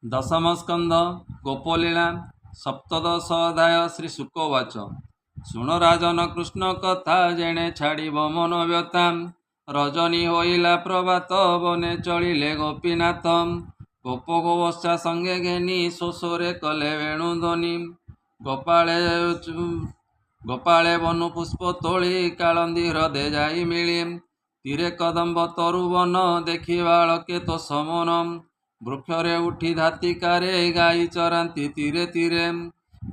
दशम स्कंध गोपलीला सप्तदश अध्याय श्री शुकवाच शुण राजन कृष्ण कथा जेणे छाड़ब मन व्यथा रजनी होइला प्रभात बने चलिले गोपीनाथ गोप गोवत्सा संगे घेनी शोषरे कले वेणुध्वनि गोपाळे बनु पुष्प तोली कालंदी हृदय जाई मिली तीरे कदम्ब तरुवन देखि बालके तो समन वृक्षरे उठी धातिकारे गाई चरांती तीरे तीरे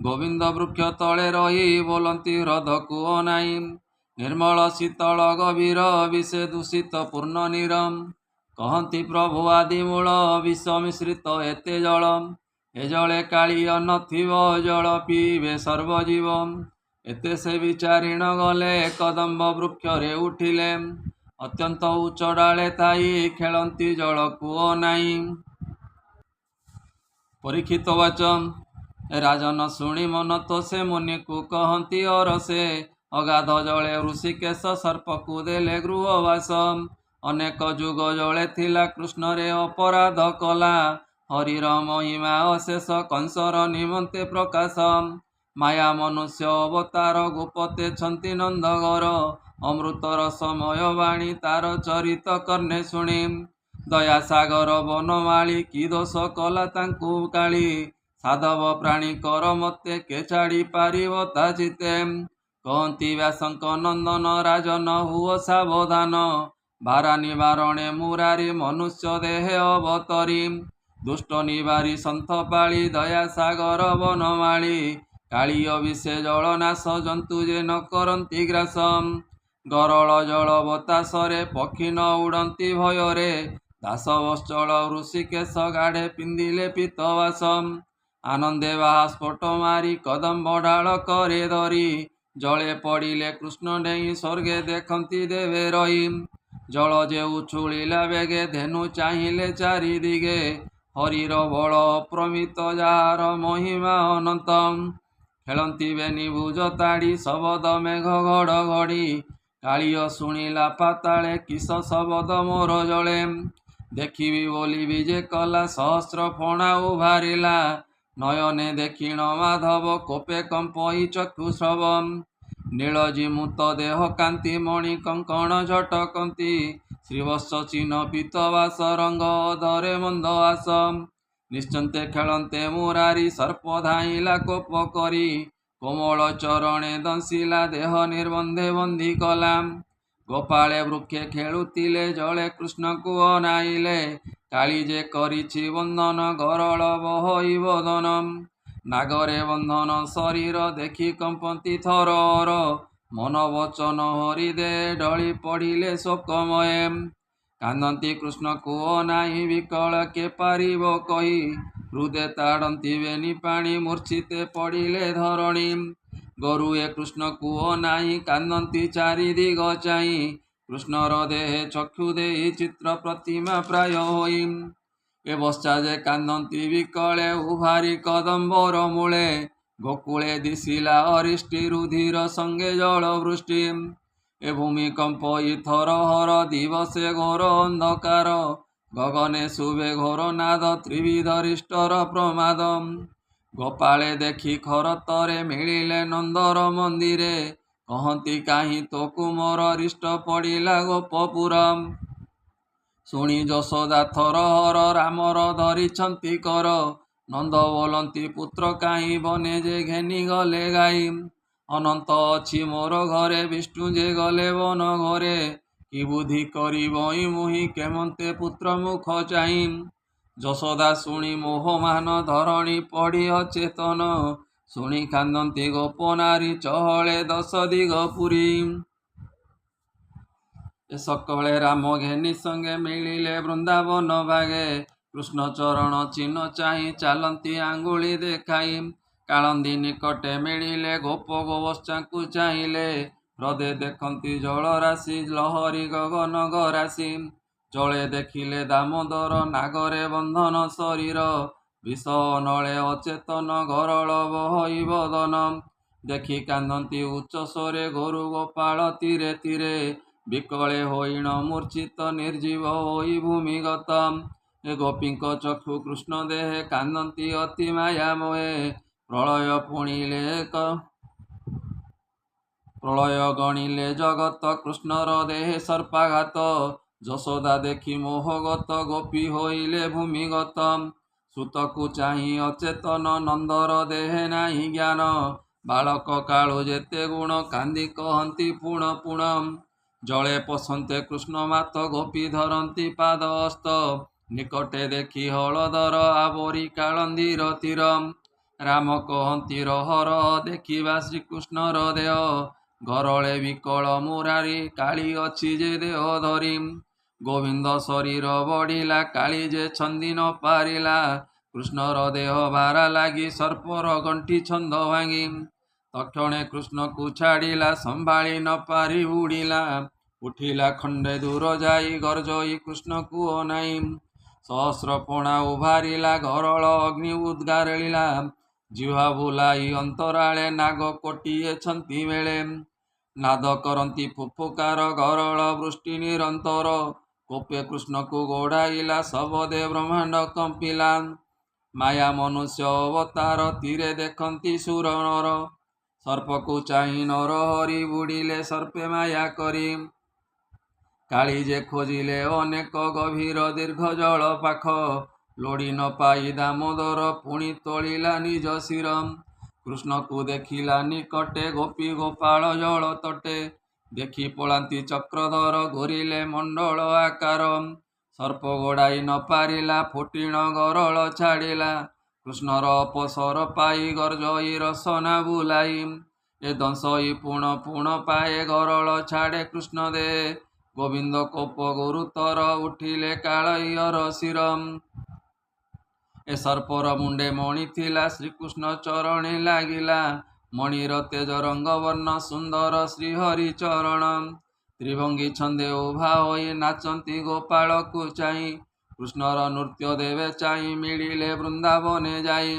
गोविंद वृक्ष तले रही बोलती हृद कुओ नाई निर्मल शीतल गभीर विषे दूषित पूर्ण नीरम कहती प्रभु आदि मूल विष मिश्रित एते जल ए जले कालिय नथिब जल पीबे सर्वजीव एते से विचारिण गले कदम्ब वृक्षरे उठिले अत्यंत उच्च डाले थाई खेलती जल कुओ नाई। परीक्षित वाचन राजन शुणी मन तो से मुनि को कहती और से अगाध जले ऋषिकेश सर्प को देले गृहवास अनेक जुग जले थिला कृष्ण रे अपराध कला हरिर महिमा अशेष कंसर निमंते प्रकाश माया मनुष्य अवतार गोपते छंती नंदगर अमृतर समय वाणी तार चरित कर्णे शुणी दया सागर बनमाली कि दोष कला तांकु काली साधव प्राणी कर मते के छाड़ी पारिब ताजिते कहती व्यासंक नंदन राजन हुओ सावधान बारा निवारणे मुरारी मनुष्य देहे अवतरी दुष्ट निवारी सन्थ पाली दया सागर बनमाली कालिय विषे जलनाश जंतु जे न करती ग्रासम गरल जल बतासरे पक्षी न उड़ती भୟରେ दासवश्चल ऋषिकेश गाढ़े पिंदिले पीतवासम आनंदे बाहा स्फोट मारी कदम्ब ढाल करे धरी जले पड़िले कृष्ण डेई स्वर्गे देखती देवे रही जल जे उछुलिला बेगे धेनु चाहिले चारि दिगे हरिर बल अप्रमित जार महिमा अनंतम खेलती बेनी भुज ताड़ी शबद मेघ घड़घड़ी कालिय शुणिला पाताले किस शबद मोर जले देखिबी बोली विजे कला सहस्र फणा उभारिला नयने देखिण माधव कोपे कंपई चक्षु श्रवम नीलजी मुत देह कांति मणि कंकण झटकंती श्रीवत्स चिन्ह पीतवास रंग धरे मंद आसम निश्चंते खेलंते मुरारी सर्प धाइला कोप करी कोमल चरणे दंशिला देह निर्बंधे बंदी कलाम गोपाळे वृक्षे खेलुतिले जले कृष्ण को अनाइले काली जे करिछि बंधन गरल बहई बदनम नागरे बंधन शरीर देखि कंपति थरर मन वचन हरिदे डली पड़िले शोकमय कांदती कृष्ण को अनाई विकल के पारिब कही हृदय ताड़ती बेनी पाणी मूर्छिते पड़िले धरणी गरुए कृष्ण को अनाई कांदती चारि दिग चाई कृष्णर देहे चक्षु दे चित्र प्रतिमा प्राय होई ए बस्चा जे कांदती विकले उभारी कदम्बर मूले गोकुले दिशिला अरिष्टि रुधिर संगे जल वृष्टि ए भूमिकंप इथर हर दिवसे घोर अंधकार गगने शुभे घोर नाद त्रिविधरिष्टर प्रमाद गोपाळे देखि खर तरे मिलिले नंदर मंदिरे कहती काहीं तो कुमर रिष्ट पड़िला गोपपुरम शुणी यशोदा थर हर रामर धरिछंती कर नंद बोलती पुत्र काहीं बने जे घेनी गले गाई अनंत अछि मोर घरे विष्णु जे गले वन घरे कि बुद्धि करी बई मुहि केमंते पुत्र मुख चाही यशोदा शुणी मोहमान धरणी पड़ी अचेतन शुणी कांदती गोप नारी चहले दश दिग पुरी ए सकले राम घेनी संगे मिलिले वृंदावन भागे कृष्ण चरण चिन्ह चाही चालती आंगुली देखाई कालंदी निकटे मिलिले गोप गोवत्सा को चाहिले हृदय देखती जल राशि लहरी गगन गरासी जले देखिले दामोदर नागरे बंधन शरीर विष नले अचेतन गरल बहई बदन देखि कांदती उच्च स्वरे गोरु गोपाल तीरे तीरे विकले होइण मूर्छित निर्जीव होई भूमिगत ଏ ଗୋପୀଙ୍କ ଚକ୍ଷୁ କୃଷ୍ଣ ଦେହେ କାନ୍ଦନ୍ତି ଅତି ମାୟାମୟେ ପ୍ରଳୟ ଗଣିଲେ ଜଗତ କୃଷ୍ଣର ଦେହେ ସର୍ପାଘାତ ଯଶୋଦା ଦେଖି ମୋହଗତ ଗୋପୀ ହୋଇଲେ ଭୂମିଗତ ସୁତକୁ ଚାହିଁ ଅଚେତନ ନନ୍ଦର ଦେହେ ନାହିଁ ଜ୍ଞାନ ବାଳକ କାଳୁ ଯେତେ ଗୁଣ କାନ୍ଦି କହନ୍ତି ପୁଣ ପୁଣ ଜଳେ ପଶନ୍ତେ କୃଷ୍ଣ ମାତ ଗୋପୀ ଧରନ୍ତି ପାଦ ହସ୍ତ ନିକଟେ ଦେଖି ହଳଦର ଆବରି କାଳନ୍ଦିର ତୀର ରାମ କହନ୍ତି ରହ ରହ ଦେଖିବା ଶ୍ରୀକୃଷ୍ଣର ଦେହ ଗରଳେ ବିକଳ ମୁରାରୀ କାଳି ଅଛି ଯେ ଦେହ ଧରି ଗୋବିନ୍ଦ ଶରୀର ବଢିଲା କାଳି ଯେ ଛନ୍ଦି ନ ପାରିଲା କୃଷ୍ଣର ଦେହ ଭାରା ଲାଗି ସର୍ପର ଗଣ୍ଠି ଛନ୍ଦ ଭାଙ୍ଗି ତକ୍ଷଣେ କୃଷ୍ଣକୁ ଛାଡ଼ିଲା ସମ୍ଭାଳି ନ ପାରି ଉଡ଼ିଲା ଉଠିଲା ଖଣ୍ଡେ ଦୂର ଯାଇ ଗର୍ଜଇ କୃଷ୍ଣକୁ ଅନାଇ ସହସ୍ର ଫଣା ଉଭାରିଲା ଗରଳ ଅଗ୍ନି ଉଦ୍ଗାରିଲା ଜିହ୍ୱା ବୁଲାଇ ଅନ୍ତରାଳେ ନାଗ କୋଟିଏ ଛନ୍ତି ମେଳେ ନାଦ କରନ୍ତି ଫୁଫୁକାର ଗରଳ ବୃଷ୍ଟି ନିରନ୍ତର କୋପେ କୃଷ୍ଣକୁ ଗୋଡ଼ାଇଲା ସବଦେ ବ୍ରହ୍ମାଣ୍ଡ କମ୍ପିଲା ମାୟା ମନୁଷ୍ୟ ଅବତାର ତୀରେ ଦେଖନ୍ତି ସୁର ନର ସର୍ପକୁ ଚାହିଁ ନର ହରି ବୁଡ଼ିଲେ ସର୍ପେ ମାୟା କରି କାଳି ଯେ ଖୋଜିଲେ ଅନେକ ଗଭୀର ଦୀର୍ଘ ଜଳ ପାଖ ଲୋଡ଼ି ନ ପାଇ ଦାମୋଦର ପୁଣି ତୋଳିଲା ନିଜ ଶିର କୃଷ୍ଣକୁ ଦେଖିଲା ନିକଟେ ଗୋପୀ ଗୋପାଳ ଜଳ ତଟେ ଦେଖି ପଳାନ୍ତି ଚକ୍ରଧର ଘୂରିଲେ ମଣ୍ଡଳ ଆକାର ସର୍ପ ଗୋଡ଼ାଇ ନ ପାରିଲା ଫୁଟିଣ ଗରଳ ଛାଡ଼ିଲା କୃଷ୍ଣର ଅପସର ପାଇ ଗର୍ଜଇ ରସନା ବୁଲାଇ ଏ ଦଂଶଇ ପୁଣ ପୁଣ ପାଏ ଗରଳ ଛାଡ଼େ କୃଷ୍ଣ ଦେ ଗୋବିନ୍ଦ କୋପ ଗୁରୁତର ଉଠିଲେ କାଳୟର ଶିର ଏ ସର୍ପର ମୁଣ୍ଡେ ମଣି ଥିଲା ଶ୍ରୀକୃଷ୍ଣ ଚରଣେ ଲାଗିଲା ମଣିର ତେଜ ରଙ୍ଗ ବର୍ଣ୍ଣ ସୁନ୍ଦର ଶ୍ରୀହରି ଚରଣ ତ୍ରିଭଙ୍ଗୀ ଛନ୍ଦେ ଉଭା ହୋଇ ନାଚନ୍ତି ଗୋପାଳକୁ ଚାହିଁ କୃଷ୍ଣର ନୃତ୍ୟ ଦେବେ ଚାହିଁ ମିଳିଲେ ବୃନ୍ଦାବନେ ଯାଇ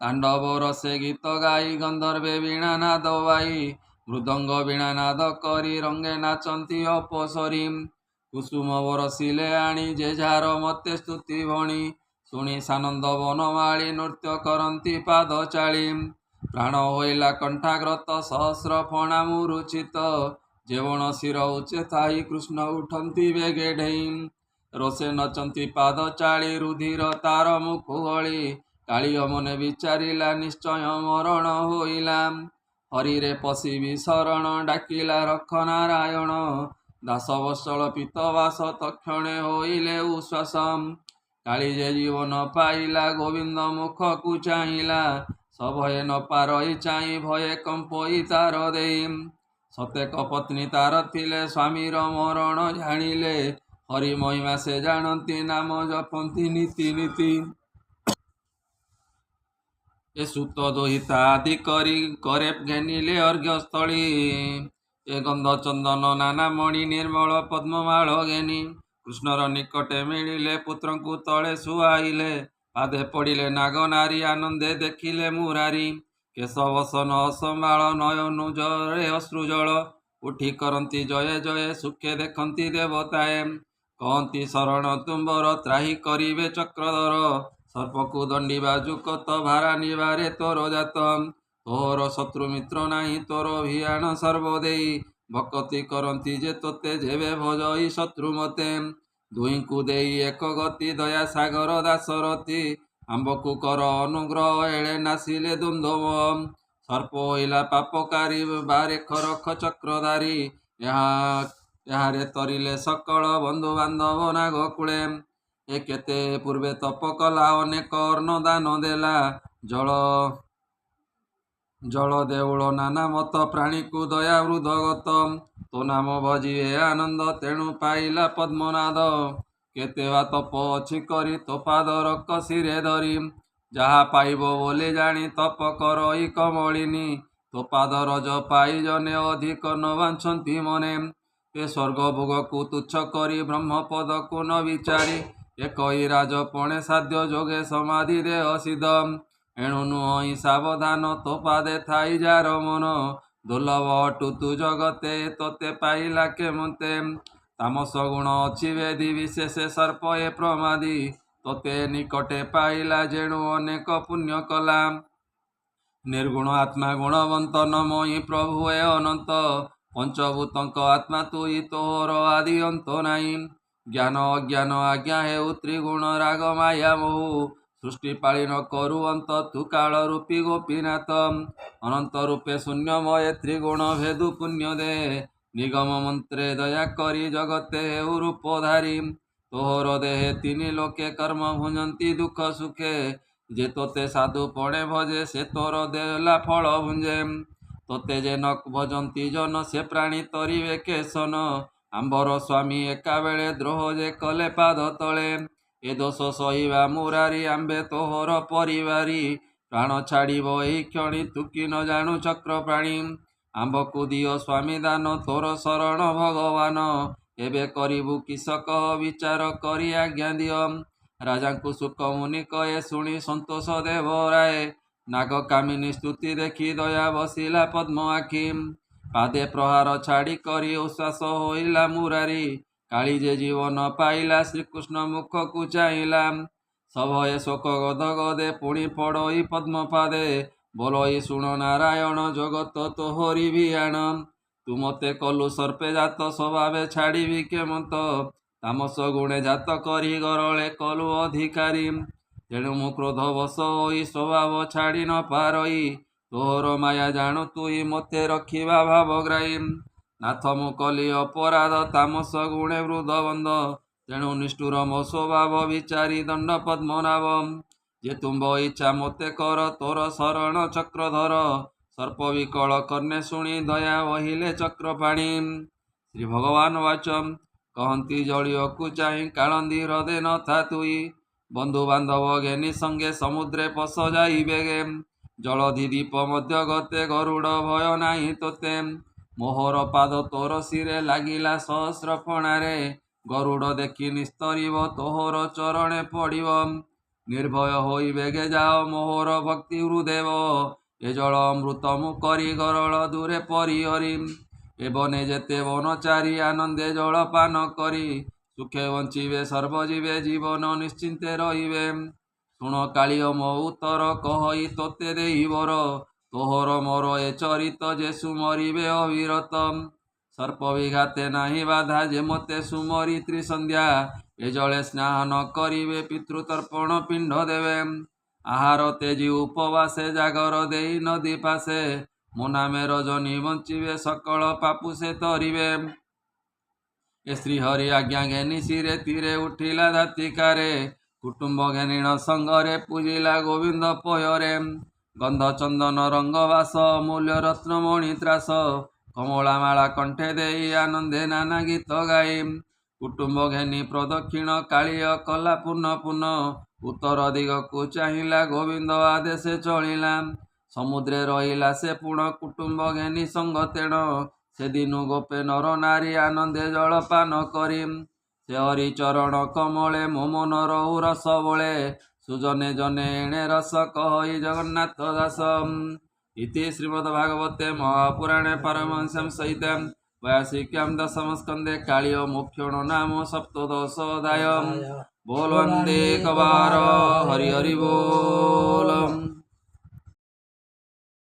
ତାଣ୍ଡବ ରସେ ଗୀତ ଗାଇ ଗନ୍ଧର୍ବେ ବୀଣା ନାଦ ବାଇ ମୃଦଙ୍ଗ ବୀଣା ନାଦ କରି ରଙ୍ଗେ ନାଚନ୍ତି ଅପସରୀ କୁସୁମ ବରସିଲେ ଆଣି ଯେ ଝାର ମତେ ସ୍ତୁତି ଭଣି ଶୁଣି ସାନନ୍ଦ ବନମାଳି ନୃତ୍ୟ କରନ୍ତି ପାଦ ଚାଳି ପ୍ରାଣ ହୋଇଲା କଣ୍ଠାଗ୍ରତ ସହସ୍ର ଫଣା ମୁରୁଚିତ ଯେବଣ ଶିର ଉଚ୍ଚେ ଥାଇ କୃଷ୍ଣ ଉଠନ୍ତି ବେଗେ ଢେଇ ରୋଷେ ନଚନ୍ତି ପାଦ ଚାଳି ରୁଧିର ତାର ମୁଖ ଗଳି କାଳିଅ ମନେ ବିଚାରିଲା ନିଶ୍ଚୟ ମରଣ ହୋଇଲା ହରିରେ ପଶିବି ଶରଣ ଡାକିଲା ରଖ ନାରାୟଣ ଦାସ ବତ୍ସଳ ପିତବାସ ତକ୍ଷଣେ ହୋଇଲେ ଉଶ୍ୱାସ କାଳି ଯେ ଜୀବନ ପାଇଲା ଗୋବିନ୍ଦ ମୁଖକୁ ଚାହିଁଲା ସଭୟ ନ ପାରଇ ଚାହିଁ ଭୟେ କମ୍ପଇ ତାର ଦେଇ ସତେକ ପତ୍ନୀ ତାର ଥିଲେ ସ୍ୱାମୀର ମରଣ ଜାଣିଲେ ହରି ମହିମା ସେ ଜାଣନ୍ତି ନାମ ଜପନ୍ତି ନୀତି ନୀତି ଏ ସୁତ ଦୋହିତା ଆଦି କରି କରେ ଘେନିଲେ ଅର୍ଘ୍ୟସ୍ଥଳୀ ଏ ଗନ୍ଧ ଚନ୍ଦନ ନାନା ମଣି ନିର୍ମଳ ପଦ୍ମମାଳ ଘେନି କୃଷ୍ଣର ନିକଟେ ମିଳିଲେ ପୁତ୍ରଙ୍କୁ ତଳେ ଶୁଆଇଲେ ପାଦେ ପଡ଼ିଲେ ନାଗ ନାରୀ ଆନନ୍ଦେ ଦେଖିଲେ ମୁରାରୀ କେଶ ବସନ ଅସମ୍ଭାଳ ନୟନୁ ଜରେ ଅଶ୍ରୁଜଳ ଉଠି କରନ୍ତି ଜୟ ଜୟ ସୁଖେ ଦେଖନ୍ତି ଦେବତାଏ କହନ୍ତି ଶରଣ ତୁମ୍ବର ତ୍ରାହି କରିବେ ଚକ୍ରଧର ସର୍ପକୁ ଦଣ୍ଡିବା ଯୁକତ ଭାରା ନିବାରେ ତୋର ଜାତ ତୋର ଶତ୍ରୁ ମିତ୍ର ନାହିଁ ତୋର ଭିଆଣ ସର୍ବଦେଇ ଭକତି କରନ୍ତି ଯେ ତୋତେ ଯେବେ ଭଜଇ ଶତ୍ରୁ ମତେ ଦୁହିଁଙ୍କୁ ଦେଇ ଏକ ଗତି ଦୟା ସାଗର ଦାସରଥୀ ଆମ୍ବକୁ କର ଅନୁଗ୍ରହ ଏଳେ ନାସିଲେ ଦ୍ୱନ୍ଦ୍ୱ ସର୍ପ ହୋଇଲା ପାପକାରୀ ବାରେ ଖରଖ ଚକ୍ରଧାରୀ ଏହାରେ ତରିଲେ ସକଳ ବନ୍ଧୁ ବାନ୍ଧବ ନାଗ କୂଳେ ଏ କେତେ ପୂର୍ବେ ତପ କଲା ଅନେକ ଅନ୍ନ ଦାନ ଦେଲା ଜଳ ଦେଉଳ ନାନା ମତ ପ୍ରାଣୀକୁ ଦୟା ହୃଦଗତ ତୋ ନାମ ଭଜିବେ ଆନନ୍ଦ ତେଣୁ ପାଇଲା ପଦ୍ମନାଦ କେତେ ବା ତପ ଅଛି କରି ତୋ ପାଦର କସିରେ ଧରି ଯାହା ପାଇବ ବୋଲି ଜାଣି ତପ କରଇ କମଳିନୀ ତୋ ପାଦ ରଜ ପାଇ ଜନେ ଅଧିକ ନ ବାଞ୍ଛନ୍ତି ମନେ ଏ ସ୍ୱର୍ଗ ଭୋଗକୁ ତୁଚ୍ଛ କରି ବ୍ରହ୍ମପଦକୁ ନ ବିଚାରି একই রাজপণে সাধ্য যোগে সমাধি দেহ সিদ্ধ এণু নুহই সাবধান তো পাদে থাই যার মন দুর্লভ অটু তু জগতে তোতে পাইলা কেমতে তামস গুণ অছি বেদি বিশেষে সর্প এ প্রমাদি ତୋତେ ନିକଟେ ପାଇଲା ଯେଣୁ ଅନେକ ପୁଣ୍ୟ କଲା। ନିର୍ଗୁଣ ଆତ୍ମା ଗୁଣବନ୍ତ ନମଇ ପ୍ରଭୁ ଏ ଅନନ୍ତ। ପଞ୍ଚଭୂତଙ୍କ ଆତ୍ମା ତୁଇ ତୋର ଆଦି ଅନ୍ତ ନାହିଁ। ଜ୍ଞାନ ଅଜ୍ଞାନ ଆଜ୍ଞା ହେଉ ତ୍ରିଗୁଣ ରାଗ ମାୟା ମୋହୁ। ସୃଷ୍ଟି ପାଳିନ କରୁ ଅନ୍ତ ତୁ କାଳ ରୂପୀ ଗୋପୀନାଥ। ଅନନ୍ତ ରୂପେ ଶୂନ୍ୟମୟ ତ୍ରିଗୁଣ ଭେଦୁ ପୁଣ୍ୟ ଦେ। ନିଗମ ମନ୍ତ୍ରେ ଦୟା କରି ଜଗତେ ହେଉ ରୂପଧାରୀ। ତୋହର ଦେହେ ତିନି ଲୋକେ କର୍ମ ଭୁଞ୍ଜନ୍ତି ଦୁଃଖ ସୁଖେ। ଯେ ତୋତେ ସାଧୁ ପଣେ ଭଜେ ସେ ତୋର ଦେଲା ଫଳ ଭୁଞ୍ଜେ। ତୋତେ ଯେ ନ ଭଜନ୍ତି ଜନ ସେ ପ୍ରାଣୀ ତରିବେ କେଶନ। ଆମ୍ବର ସ୍ୱାମୀ ଏକାବେଳେ ଦ୍ରୋହ ଯେ କଲେ ପାଦ ତଳେ। ଏ ଦୋଷ ସହିବା ମୁରାରି ଆମ୍ବେ ତୋହର ପରିବାରୀ। ପ୍ରାଣ ଛାଡ଼ିବ ଏହି କ୍ଷଣି ତୁ କି ନ ଜାଣୁ ଚକ୍ର ପ୍ରାଣୀ। ଆମ୍ବକୁ ଦିଅ ସ୍ୱାମୀ ଦାନ ତୋର ଶରଣ ଭଗବାନ। ଏବେ କରିବୁ କିସ କହ ବିଚାର କରି ଆଜ୍ଞା ଦିଅ। ରାଜାଙ୍କୁ ସୁକ ମୁନି କହେ ଶୁଣି ସନ୍ତୋଷ ଦେବ ରାୟ। ନାଗ କାମିନୀ ସ୍ତୁତି ଦେଖି ଦୟା ବସିଲା ପଦ୍ମ ଆଖି। ପାଦେ ପ୍ରହାର ଛାଡ଼ି କରି ଉଶ୍ୱାସ ହୋଇଲା ମୁରାରୀ। କାଳି ଯେ ଜୀବନ ପାଇଲା ଶ୍ରୀକୃଷ୍ଣ ମୁଖକୁ ଚାହିଁଲା। ସଭଏ ଶୋକ ଗଦ ଗଦେ ପୁଣି ପଡ଼ଇ ପଦ୍ମ ପାଦେ। ବୋଲଇ ଶୁଣ ନାରାୟଣ ଜଗତ ତୋହରି ଭିଆଣ। ତୁ ମତେ କଲୁ ସର୍ପେ ଜାତ ସ୍ୱଭାବେ ଛାଡ଼ିବି କେମନ୍ତ। ତାମସ ଗୁଣେ ଜାତ କରି ଗରଳେ କଲୁ ଅଧିକାରୀ। ତେଣୁ ମୁଁ କ୍ରୋଧ ବଶ ହୋଇ ସ୍ୱଭାବ ଛାଡ଼ି ନ ପାରଇ। ତୋହର ମାୟା ଜାଣୁ ତୁଇ ମୋତେ ରଖିବା ଭାବଗ୍ରାହୀ। ନାଥ ମୁଁ କଲି ଅପରାଧ ତାମସ ଗୁଣେ ବୃଦ୍ଧବନ୍ଧ। ତେଣୁ ନିଷ୍ଠୁର ମୋ ସ୍ୱଭାବ ବିଚାରି ଦଣ୍ଡ ପଦ୍ମନାଭ। ଯେ ତୁମ୍ଭ ଇଚ୍ଛା ମୋତେ କର ତୋର ଶରଣ ଚକ୍ରଧର। ସର୍ପ ବିକଳ କର୍ଣ୍ଣେ ଶୁଣି ଦୟା ବହିଲେ ଚକ୍ରପାଣି। ଶ୍ରୀ ଭଗବାନ ବାଚ କହନ୍ତି ଜଳିୟକୁ ଚାହିଁ କାଳନ୍ଦୀ ହ୍ରଦେ ନଥା ତୁଇ। ବନ୍ଧୁ ବାନ୍ଧବ ଘେନି ସଙ୍ଗେ ସମୁଦ୍ରେ ପଶ ଯାଇ ବେଗେ। ଜଳଧି ଦ୍ୱୀପ ମଧ୍ୟ ଗତେ ଗରୁଡ଼ ଭୟ ନାହିଁ ତୋତେ। ମୋହର ପାଦ ତୋର ଶିରେ ଲାଗିଲା ସହସ୍ର ଫଣାରେ। ଗରୁଡ଼ ଦେଖି ନିସ୍ତରିବ ତୋହର ଚରଣେ ପଡ଼ିବ। ନିର୍ଭୟ ହୋଇ ବେଗେ ଯାଅ ମୋହର ଭକ୍ତି ହୃଦେବ। ଏ ଜଳ ଅମୃତ ମୁଁ କରି ଗରଳ ଦୂରେ ପରିହରି। ଏ ବନେ ଯେତେ ବନଚାରୀ ଆନନ୍ଦେ ଜଳ ପାନ କରି। ସୁଖେ ବଞ୍ଚିବେ ସର୍ବଜୀବେ ଜୀବନ ନିଶ୍ଚିନ୍ତେ ରହିବେ। ଶୁଣ କାଳିଅ ମୋ ଉତ୍ତର କହଇ ତୋତେ ଦେଇ ବର। ତୋହର ମୋର ଏ ଚରିତ ଯେ ସୁମରିବେ ଅବିରତ। ସର୍ପ ବିଘାତେ ନାହିଁ ବାଧା ଯେ ମୋତେ ସୁମରି ତ୍ରିସନ୍ଧ୍ୟା। ଏ ଜଳେ ସ୍ନାନ କରିବେ ପିତୃତର୍ପଣ ପିଣ୍ଡ ଦେବେ। ଆହାର ତେଜି ଉପବାସେ ଜାଗର ଦେଇ ନଦୀ ପାଶେ। ମୋ ନାମେ ରଜନୀ ବଞ୍ଚିବେ ସକଳ ପାପୁ ସେ ତରିବେ। ଏ ଶ୍ରୀହରି ଆଜ୍ଞା ଘେନି ଶିରେ ତୀରେ ଉଠିଲା ଧାତିକାରେ। କୁଟୁମ୍ବ ଘେନିଣ ସଙ୍ଗରେ ପୂଜିଲା ଗୋବିନ୍ଦ ପୟରେ। ଗନ୍ଧ ଚନ୍ଦନ ରଙ୍ଗ ବାସ ଅମୂଲ୍ୟ ରତ୍ନମଣି ତ୍ରାସ। କମଳା ମାଳା କଣ୍ଠେ ଦେଇ ଆନନ୍ଦେ ନାନା ଗୀତ ଗାଇ। କୁଟୁମ୍ବ ଘେନି ପ୍ରଦକ୍ଷିଣ କାଳିଅ କଲା ପୁନ ପୁନ। ଉତ୍ତର ଦିଗକୁ ଚାହିଁଲା ଗୋବିନ୍ଦ ଆଦେଶେ ଚଳିଲା। ସମୁଦ୍ରେ ରହିଲା ସେ ପୁଣ କୁଟୁମ୍ବ ଘେନି ସଙ୍ଗ ତେଣ। ସେଦିନୁ ଗୋପେ ନର ନାରୀ ଆନନ୍ଦେ ଜଳପାନ କରି। ସେ ହରି ଚରଣ କମଳେ ମୋ ମନ ରହୁ ରସ ବଳେ। ସୁଜନେ ଜନେ ଏଣେ ରସ କହଇ ଜଗନ୍ନାଥ ଦାସ। ଇତି ଶ୍ରୀମଦ୍ଭାଗବତେ ମହାପୁରାଣେ ପାରମହଂସ୍ୟାଂ ସହିତେ ବୟାସିକ୍ୟାं ଦଶମ ସ୍କନ୍ଧେ କାଳିୟ ମୋକ୍ଷଣ ନାମ ସପ୍ତଦଶ ଅଧ୍ୟାୟ। बोल वंदे कबार हरि हरि बोल।